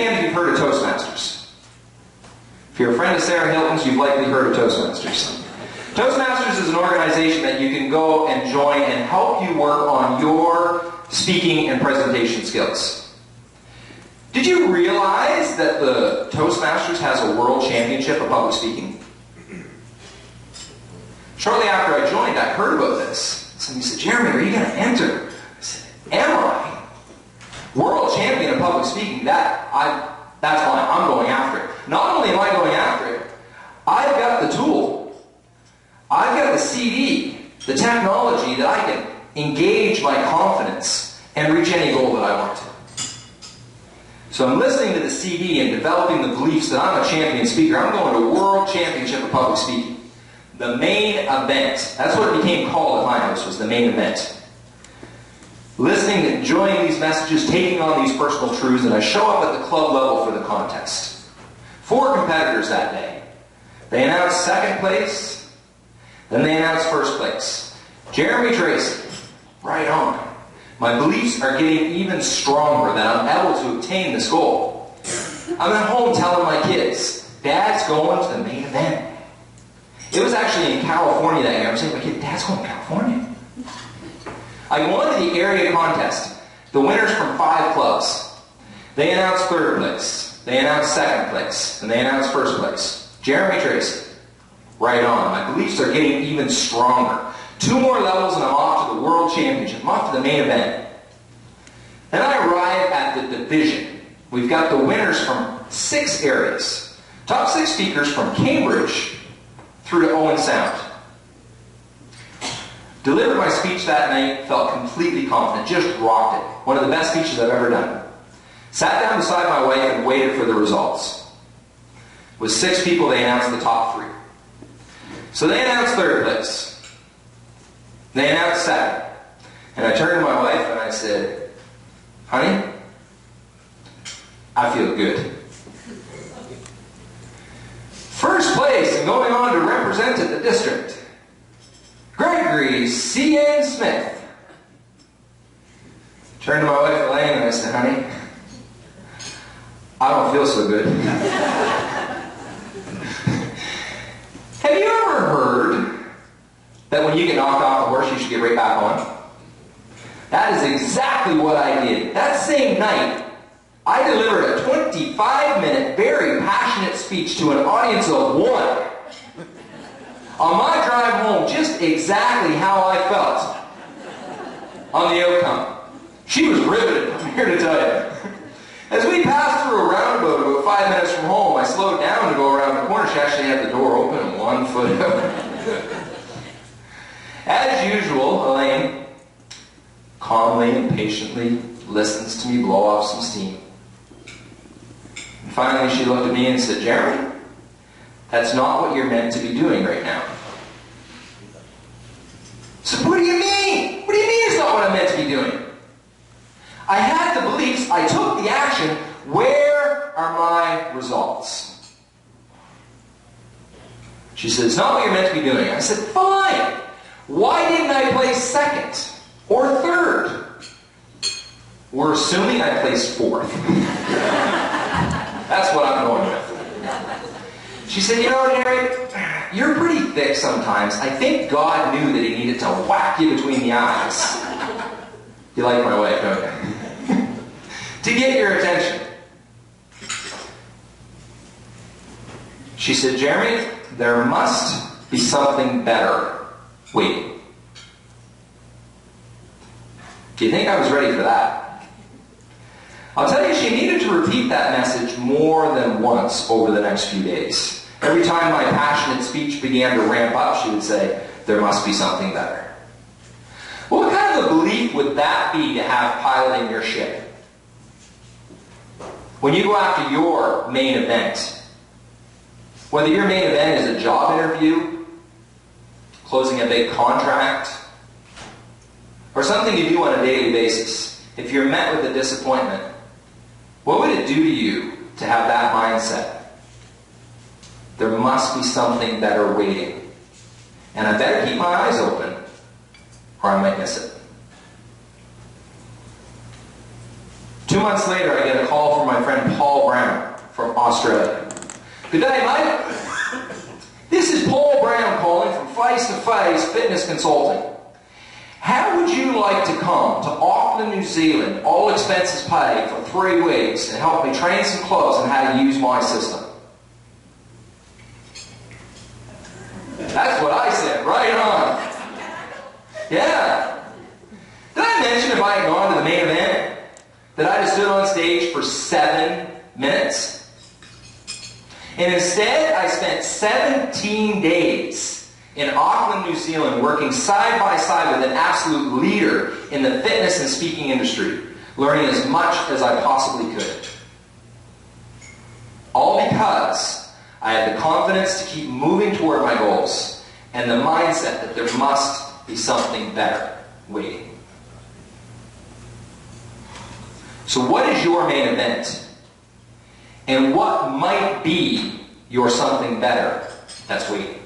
hands if you've heard of Toastmasters. If you're a friend of Sarah Hilton's, you've likely heard of Toastmasters. Toastmasters is an organization that you can go and join and help you work on your speaking and presentation skills. Did you realize that the Toastmasters has a world championship of public speaking? Shortly after I joined, I heard about this. Somebody said, Jeremy, are you going to enter? I said, am I? World champion of public speaking, that's fine. I'm going after it. Not only am I going after it, I've got the tool. I've got the CD, the technology that I can engage my confidence and reach any goal that I want to. So I'm listening to the CD and developing the beliefs that I'm a champion speaker. I'm going to World Championship of Public Speaking. The main event. That's what it became called at my house, was the main event. Listening, enjoying these messages, taking on these personal truths, and I show up at the club level for the contest. 4 competitors that day. They announced second place. Then they announced first place. Jeremy Tracey, right on. My beliefs are getting even stronger that I'm able to obtain this goal. I'm at home telling my kids, Dad's going to the main event. It was actually in California that year. I'm saying to my kid, Dad's going to California. I go into the area contest. The winners from 5 clubs. They announced third place. They announced second place. And they announced first place. Jeremy Tracey. Right on. My beliefs are getting even stronger. 2 more levels and I'm off to the World Championship. I'm off to the main event. Then I arrive at the division. We've got the winners from 6 areas. Top 6 speakers from Cambridge through to Owen Sound. Delivered my speech that night, felt completely confident, just rocked it. One of the best speeches I've ever done. Sat down beside my wife and waited for the results. With 6 people, they announced the top 3. So they announced third place. They announced second. And I turned to my wife and I said, honey, I feel good. First place and going on to represent the district, Gregory C.N. Smith. Turned to my wife Elaine and I said, honey, I don't feel so good. Have you ever heard that when you get knocked off a horse, you should get right back on? That is exactly what I did. That same night, I delivered a 25-minute, very passionate speech to an audience of 1. On my drive home, just exactly how I felt on the outcome. She was riveted, I'm here to tell you. As we passed through a roundabout about 5 minutes from home, I slowed down to go around the corner. She actually had the door open and 1 foot out. As usual, Elaine calmly and patiently listens to me blow off some steam. And finally she looked at me and said, Jeremy, that's not what you're meant to be doing right now. So what do you mean? What do you mean it's not what I'm meant to be doing? I had the beliefs, I took the action. Where are my results? She said, it's not what you're meant to be doing. I said, fine. Why didn't I place second or third? We're assuming I placed 4th. That's what I'm going with. She said, you know, Jerry, you're pretty thick sometimes. I think God knew that he needed to whack you between the eyes. You like my wife, don't you? To get your attention. She said, Jeremy, there must be something better waiting. Do you think I was ready for that? I'll tell you, she needed to repeat that message more than once over the next few days. Every time my passionate speech began to ramp up, she would say, there must be something better. Well, what kind of a belief would that be to have piloting your ship? When you go after your main event, whether your main event is a job interview, closing a big contract, or something you do on a daily basis, if you're met with a disappointment, what would it do to you to have that mindset? There must be something better waiting. And I better keep my eyes open, or I might miss it. 2 months later, I get a call from my friend Paul Brown. from Australia. Good day, mate. This is Paul Brown calling from Face to Face Fitness Consulting. How would you like to come to Auckland, New Zealand, all expenses paid, for 3 weeks and help me train some clubs on how to use my system? That's what I said, right on. Yeah. Did I mention if I had gone to the main event that I just stood on stage for 7 minutes? And instead, I spent 17 days in Auckland, New Zealand, working side by side with an absolute leader in the fitness and speaking industry, learning as much as I possibly could. All because I had the confidence to keep moving toward my goals and the mindset that there must be something better waiting. So what is your main event? And what might be your something better that's waiting?